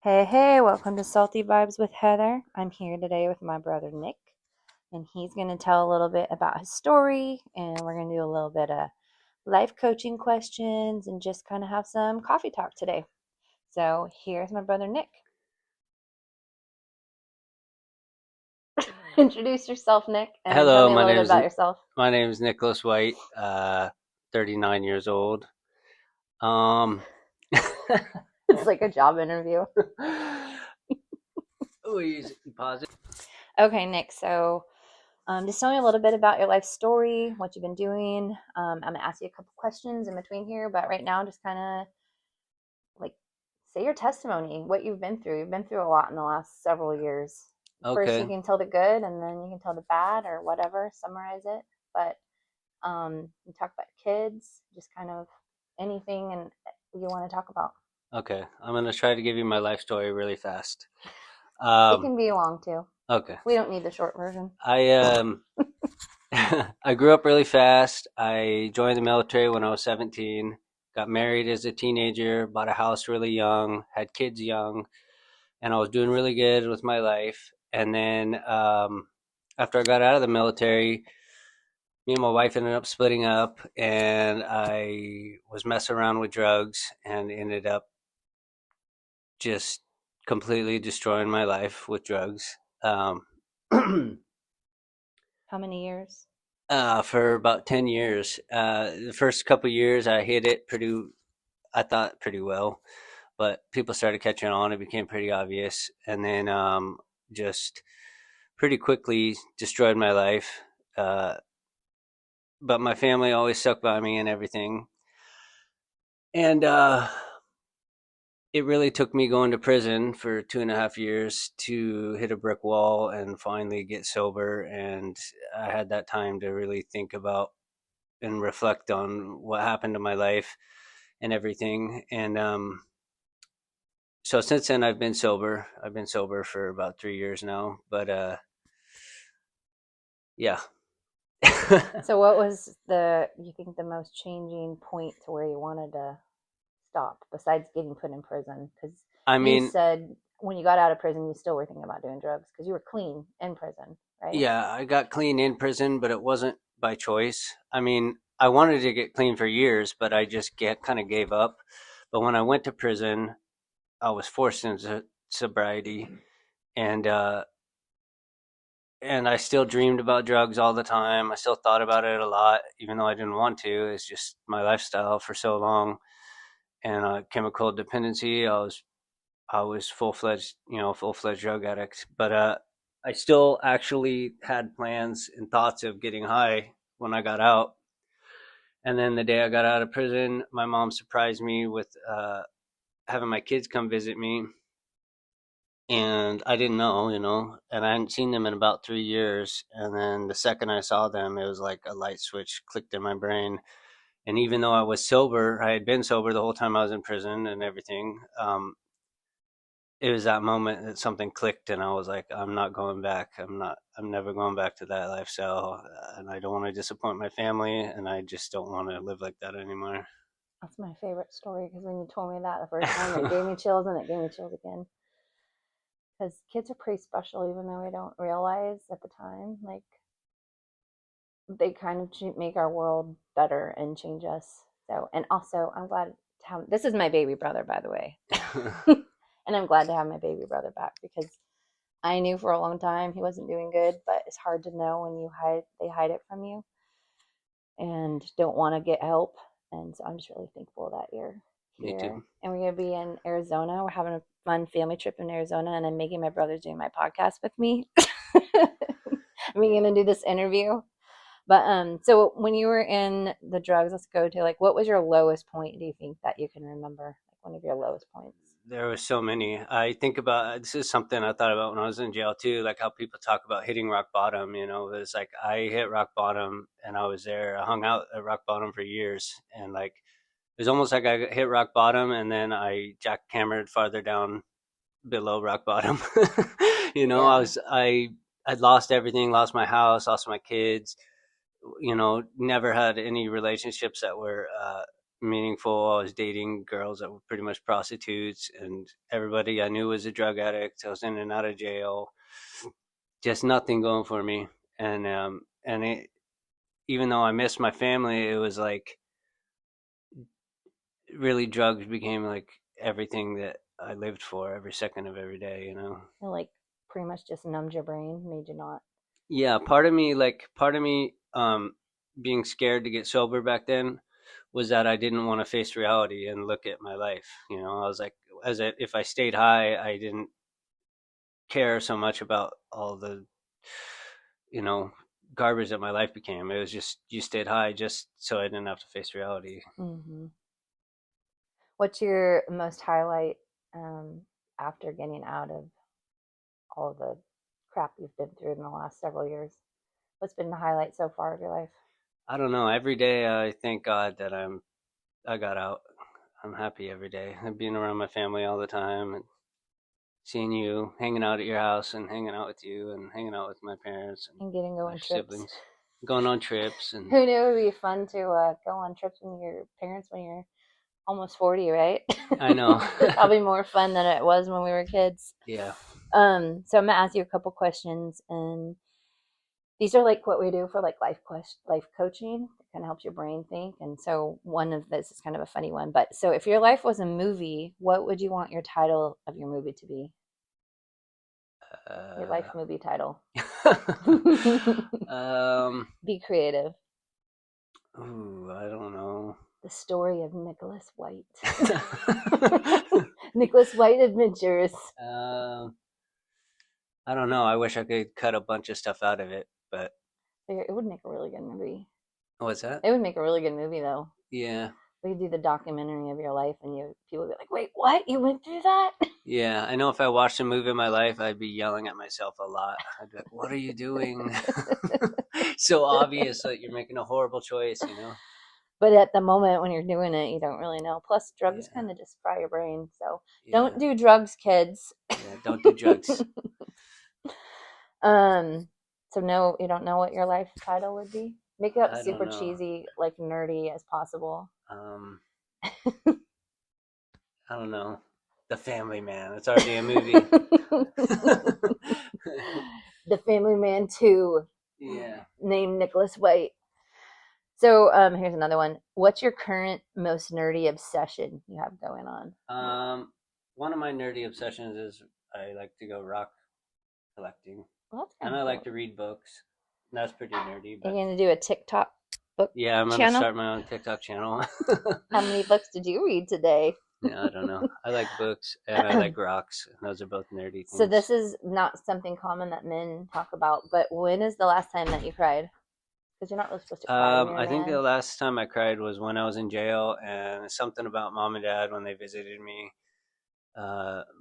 Hey, welcome to Salty Vibes with Heather. I'm here today with my brother Nick, and he's going to tell a little bit about his story, and we're going to do a little bit of life coaching questions and just kind of have some coffee talk today. So here's my brother Nick. Introduce yourself, Nick, and tell Hello, me a little bit about yourself. my name is Nicholas White, 39 years old. Um, It's like a job interview. you pause it. Okay, Nick, so just tell me a little bit about your life story, what you've been doing. I'm going to ask you a couple questions in between here, but right now, just kind of like say your testimony, what you've been through. You've been through a lot in the last several years. First, you Okay, can tell the good, and then you can tell the bad, or whatever. Summarize it. But you talk about kids, just kind of anything and you want to talk about. okay. I'm gonna try to give you my life story really fast. It Um, can be long too. okay. We don't need the short version. I I grew up really fast. I joined the military when I was 17. Got married as a teenager. Bought a house really young. Had kids young, and I was doing really good with my life. And then after I got out of the military, me and my wife ended up splitting up, and I was messing around with drugs and ended up just completely destroying my life with drugs. How many years? For about 10 years. The first couple years, I hit it I thought pretty well, but people started catching on. It became pretty obvious. And then just pretty quickly destroyed my life. Uh, but my family always stuck by me and everything. And it really took me going to prison for 2.5 years to hit a brick wall and finally get sober. And I had that time to really think about and reflect on what happened to my life and everything. And so since then, I've been sober. I've been sober for about 3 years now. But yeah. So what was you think the most changing point to where you wanted to stop besides getting put in prison? Because I you mean, said when you got out of prison, you still were thinking about doing drugs because you were clean in prison, right? yeah, I got clean in prison, but it wasn't by choice. I mean, I wanted to get clean for years, but I just kind of gave up. But when I went to prison, I was forced into sobriety, and and I still dreamed about drugs all the time. I still thought about it a lot, even though I didn't want to. It's just my lifestyle for so long, and chemical dependency. I was full fledged drug addict. But I still actually had plans and thoughts of getting high when I got out. And then the day I got out of prison, my mom surprised me with having my kids come visit me, and I didn't know, and I hadn't seen them in about 3 years. And then the second I saw them, it was like a light switch clicked in my brain. And even though I was sober, I had been sober the whole time I was in prison and everything. It was that moment that something clicked, and I was like, I'm not going back. I'm never going back to that lifestyle. And I don't want to disappoint my family, and I just don't want to live like that anymore. That's my favorite story because when you told me that the first time, it gave me chills and it gave me chills again. Because kids are pretty special, even though we don't realize at the time. Like they kind of make our world better and change us. So, and also, I'm glad to have this is my baby brother, by the way, and I'm glad to have my baby brother back because I knew for a long time he wasn't doing good, but it's hard to know when they hide it from you and don't want to get help. And so I'm just really thankful that you're Me here. too. And we're going to be in Arizona. We're having a fun family trip in Arizona, and I'm making my brother's doing my podcast with me. I'm going to do this interview. But so when you were in the drugs, let's go to like what was your lowest point, do you think, that you can remember? Like one of your lowest points? There were so many. I think about this is something I thought about when I was in jail too, like how people talk about hitting rock bottom. It's like I hit rock bottom, and I was there. I hung out at rock bottom for years, and like it was almost like I hit rock bottom, and then I jackhammered farther down below rock bottom. I Yeah. was I'd lost everything, lost my house, lost my kids. Never had any relationships that were meaningful. I was dating girls that were pretty much prostitutes, and everybody I knew was a drug addict. I was in and out of jail, just nothing going for me. And it, even though I missed my family, it was like really drugs became like everything that I lived for every second of every day. It like pretty much just numbed your brain, made you not. Yeah, part of me, being scared to get sober back then was that I didn't want to face reality and look at my life. I was like, if I stayed high, I didn't care so much about all the, you know, garbage that my life became. It was just you stayed high just so I didn't have to face reality. Mm-hmm. What's your most highlight after getting out of all the crap you've been through in the last several years? What's been the highlight so far of your life? I don't know. Every day I thank God that I got out. I'm happy every day. I'm being around my family all the time and seeing you, hanging out at your house and hanging out with you and hanging out with my parents and And getting to go my on trips. siblings, going on trips and Who knew it would be fun to go on trips with your parents when you're almost 40, right? I know. It's probably more fun than it was when we were kids. Yeah. So I'm gonna ask you a couple questions, and these are like what we do for like life coaching. It kind of helps your brain think. And so one of this is kind of a funny one. But so if your life was a movie, what would you want your title of your movie to be? Your life Uh, movie title. um, Be creative. I don't know. The story of Nicholas White. Nicholas White Adventures. um, I don't know. I wish I could cut a bunch of stuff out of it, but It would make a really good movie. what's that? It would make a really good movie, though. Yeah. We could do the documentary of your life, and people would be like, "Wait, what? You went through that?" Yeah, I know if I watched a movie of my life, I'd be yelling at myself a lot. I'd be like, "What are you doing?" So obvious that you're making a horrible choice. But at the moment when you're doing it, you don't really know. Plus, drugs Yeah, kind of just fry your brain. So don't yeah, do drugs, kids. yeah. Don't do drugs. um. So no, you don't know what your life title would be. Make it up I don't super know. cheesy, like nerdy as possible. Um, I don't know. The Family Man. It's already a movie. The Family Man 2, Yeah. named Nicholas White. So here's another one. What's your current most nerdy obsession you have going on? One of my nerdy obsessions is I like to go rock collecting, Well, that's and kind I of like cool. to read books. That's pretty nerdy, Are you but going to do a TikTok book yeah, I'm gonna channel? start my own TikTok channel. How many books did you read today? Yeah, I don't know. I like books and I like rocks. And those are both nerdy So things. this is not something common that men talk about, but when is the last time that you cried? Because you're not really supposed to cry when you're a I think the man. last time I cried was when I was in jail, and something about mom and dad when they visited me.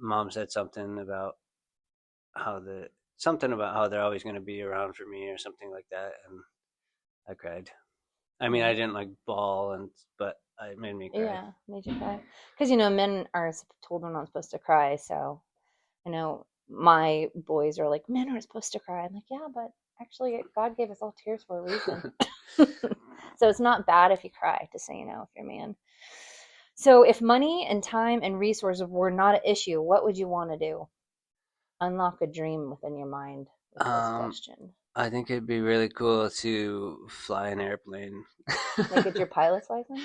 Mom said something about how they're always going to be around for me or something like that, and I cried. I mean, Yeah. I didn't like bawl, but it made me cry. Yeah, made you cry. Because, men are told we're not supposed to cry. So, my boys are like, men aren't supposed to cry. I'm like, yeah, but actually, God gave us all tears for a reason. So it's not bad if you cry, just so you know, if you're a man. So if money and time and resources were not an issue, what would you want to do? Unlock a dream within your mind with this um, question. I think it'd be really cool to fly an airplane. Like, get your pilot's license?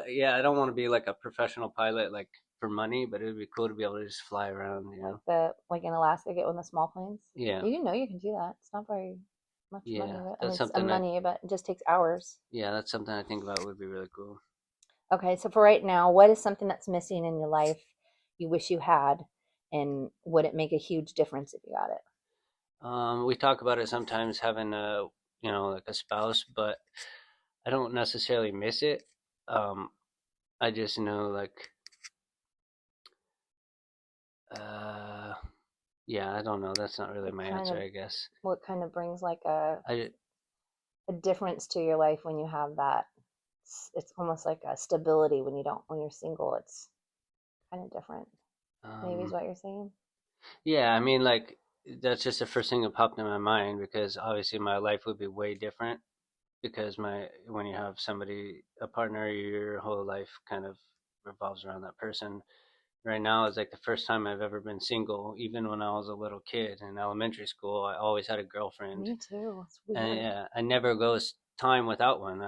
Yeah, I don't want to be like a professional pilot, like for money, but it would be cool to be able to just fly around. Like in Alaska, get one of the small planes. Yeah, You know you can do that. It's not very much money, yeah, but I mean that's it's a something money, but it just takes hours. that's something I think about would be really cool. Okay, so for right now, what is something that's missing in your life you wish you had, and would it make a huge difference if you got it? We talk about it sometimes having like a spouse, but I don't necessarily miss it. Um, I just know like, uh, yeah, I don't know. That's not really What my kind answer, of I guess. what kind of brings like a I a difference to your life when you have that? It's almost like a stability when you don't when you're single. It's kind of different. Maybe is um, what you're saying. yeah, I mean like that's just the first thing that popped in my mind because obviously my life would be way different because when you have somebody, a partner, your whole life kind of revolves around that person. Right now is like the first time I've ever been single. Even when I was a little kid in elementary school, I always had a girlfriend, Me too. It's and weird. I never goes time without one.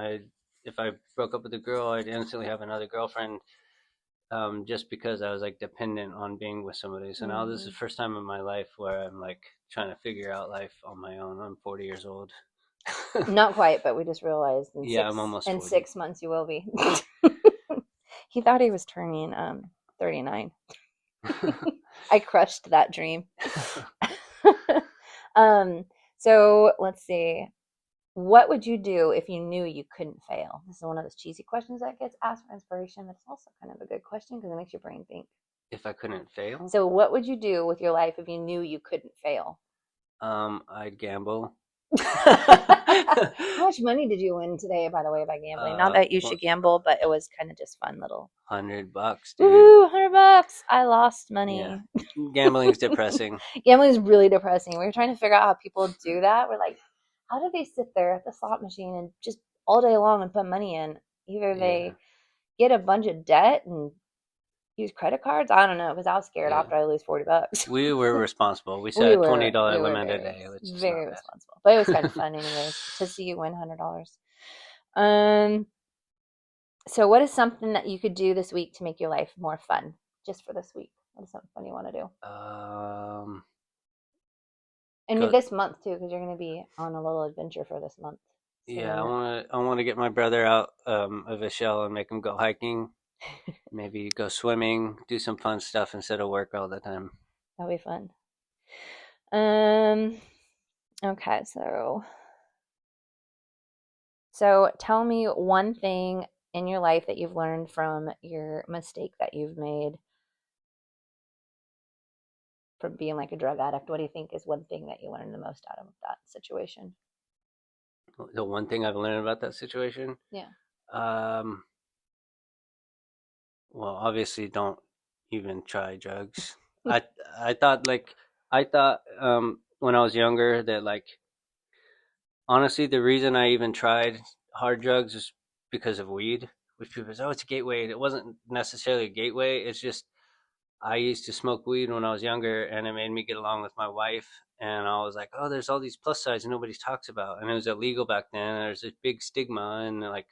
If I broke up with a girl, I'd instantly have another girlfriend, just because I was like dependent on being with somebody. So now this is Hmm. the first time in my life where I'm like trying to figure out life on my own. I'm 40 years old. Not quite, but we just realized Yeah, I'm almost in 40. 6 months you will be. He thought he was turning 39. I crushed that dream. um, so let's see. What would you do if you knew you couldn't fail? This is one of those cheesy questions that gets asked for inspiration, but it's also kind of a good question because it makes your brain think. If I couldn't fail, So, what would you do with your life if you knew you couldn't fail? I'd gamble. How much money did you win today, by the way, by gambling? Not that you should gamble, but it was kind of just fun little. $100, dude. Woohoo, $100. I lost Yeah, money. gambling's depressing. Gambling is really depressing. We were trying to figure out how people do that. We're like, how do they sit there at the slot machine and just all day long and put money in? Either Yeah, they get a bunch of debt and use credit cards. I don't know because I was scared yeah. after I lose $40. We were responsible. We set we a were $20 we were limit a day, which is very not bad. responsible, but it was kind of fun anyways to see you win $100. Um, so what is something that you could do this week to make your life more fun? Just for this week, what is something fun you want to do? Um, And go. this month too, because you're going to be on a little adventure for this month. Yeah, Seeing I want to get my brother out of his shell and make him go hiking. Maybe go swimming, do some fun stuff instead of work all the time. that'll be fun. Um. Okay, so tell me one thing in your life that you've learned from your mistake that you've made from being like a drug addict. What do you think is one thing that you learned the most out of that situation? The one thing I've learned about that situation, Yeah. um, well, obviously, don't even try drugs. I I thought like I thought when I was younger that like honestly the reason I even tried hard drugs is because of weed, which people say, oh, it's a gateway. It wasn't necessarily a gateway. It's just I used to smoke weed when I was younger, and it made me get along with my wife. And I was like, oh, there's all these plus sides nobody talks about, and it was illegal back then. And there's a big stigma, and like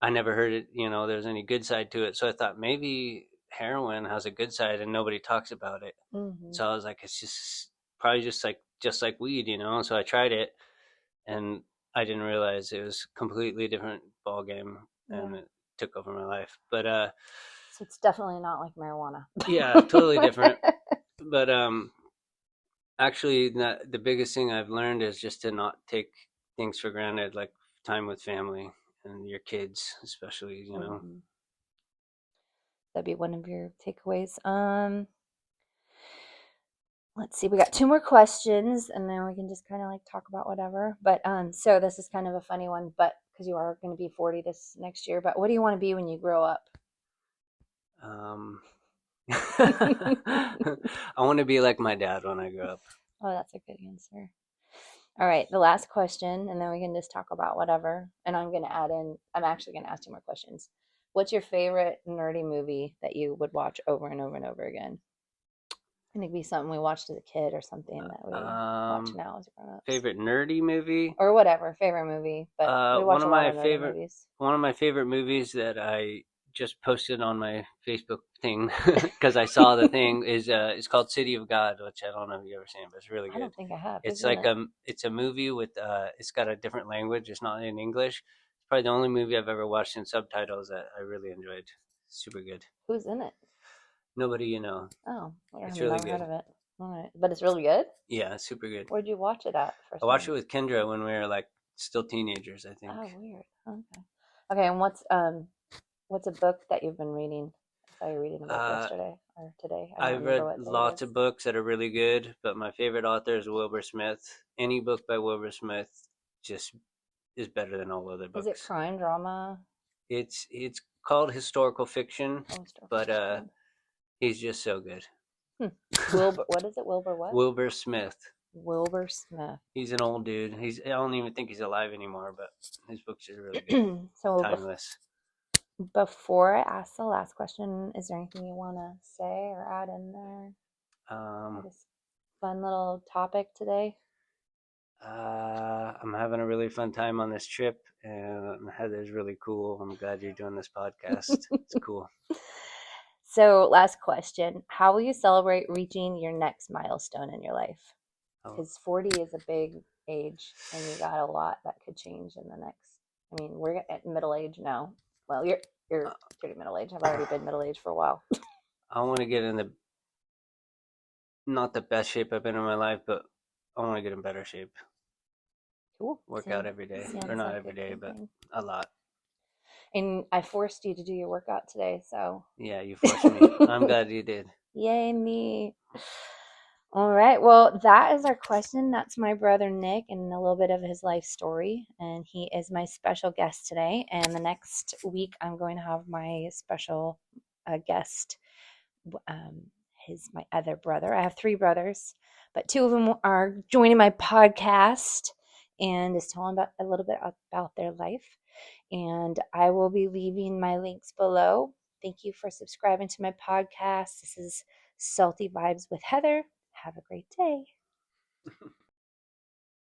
I never heard it. There's any good side to it. So I thought maybe heroin has a good side, and nobody talks about it. Hmm. So I was like, it's just probably just like weed. So I tried it, and I didn't realize it was a completely different ball game, and Yeah. it took over my life. But So it's definitely not like marijuana. yeah, totally different. But actually, the biggest thing I've learned is just to not take things for granted, like time with family and your kids, especially. Hmm. That'd be one of your takeaways. Let's see. We got two more questions, and then we can just kind of like talk about whatever. But so this is kind of a funny one, but because you are going to be 40 this next year. But what do you want to be when you grow up? Um, Oh, I want to be like my dad when I grow up. that's a good answer. All right, the last question, and then we can just talk about whatever. And I'm actually going to ask two more questions. What's your favorite nerdy movie that you would watch over and over and over again? And it could be something we watched as a kid or something that we watch Um, now as grown-ups. Favorite nerdy movie? Or whatever, favorite movie. But we One watch a of lot my of nerdy favorite movies. one of my favorite movies that I just posted on my Facebook thing because I saw the thing is it's called City of God, which I don't know if you ever seen it, but it's really I good. don't think I have. Who's It's in like it? it's a movie with it's got a different language. It's not in English. It's probably the only movie I've ever watched in subtitles that I really enjoyed. Super good. Who's in it? Nobody you know. Oh, I've It's really never heard good. of it. All right, but it's really good. Yeah, it's super good. Where'd you watch it at I first watched time? it with Kendra when we were like still teenagers, I think. Oh, weird. Okay. Okay, and what's a book that you've been reading? I saw you reading a book Uh, yesterday or today. I don't I've remember read what day it lots is. of books that are really good, but my favorite author is Wilbur Smith. Any book by Wilbur Smith just is better than all other Is it books. crime drama? It's called historical fiction, Oh, historical but fiction. he's just so good. Hmm. Wilbur, what is it? Wilbur what? Wilbur Smith. Wilbur Smith. He's an old dude. I don't even think he's alive anymore, but his books are really good. So Timeless. before I ask the last question, is there anything you want to say or add in there? This fun little topic today. I'm having a really fun time on this trip, and Heather's really cool. I'm glad you're doing this podcast. It's cool. So, last question. How will you celebrate reaching your next milestone in your life? Oh, Because 40 is a big age, and you got a lot that could change in the next. I mean, we're at middle age now. Well, you're pretty middle age. I've already been middle age for a while. I want to get in the not the best shape I've been in my life, but I want to get in better shape. Cool. Work out every day, or Sounds not like every a day, good but thing. a lot. And I forced you to do your workout today, so. Yeah, you forced me. I'm glad you did. Yay, me. All right. Well, that is our question. That's my brother Nick and a little bit of his life story. And he is my special guest today. And the next week, I'm going to have my special guest. My other brother. I have three brothers, but two of them are joining my podcast and is telling about a little bit about their life. And I will be leaving my links below. Thank you for subscribing to my podcast. This is Salty Vibes with Heather. Have a great day.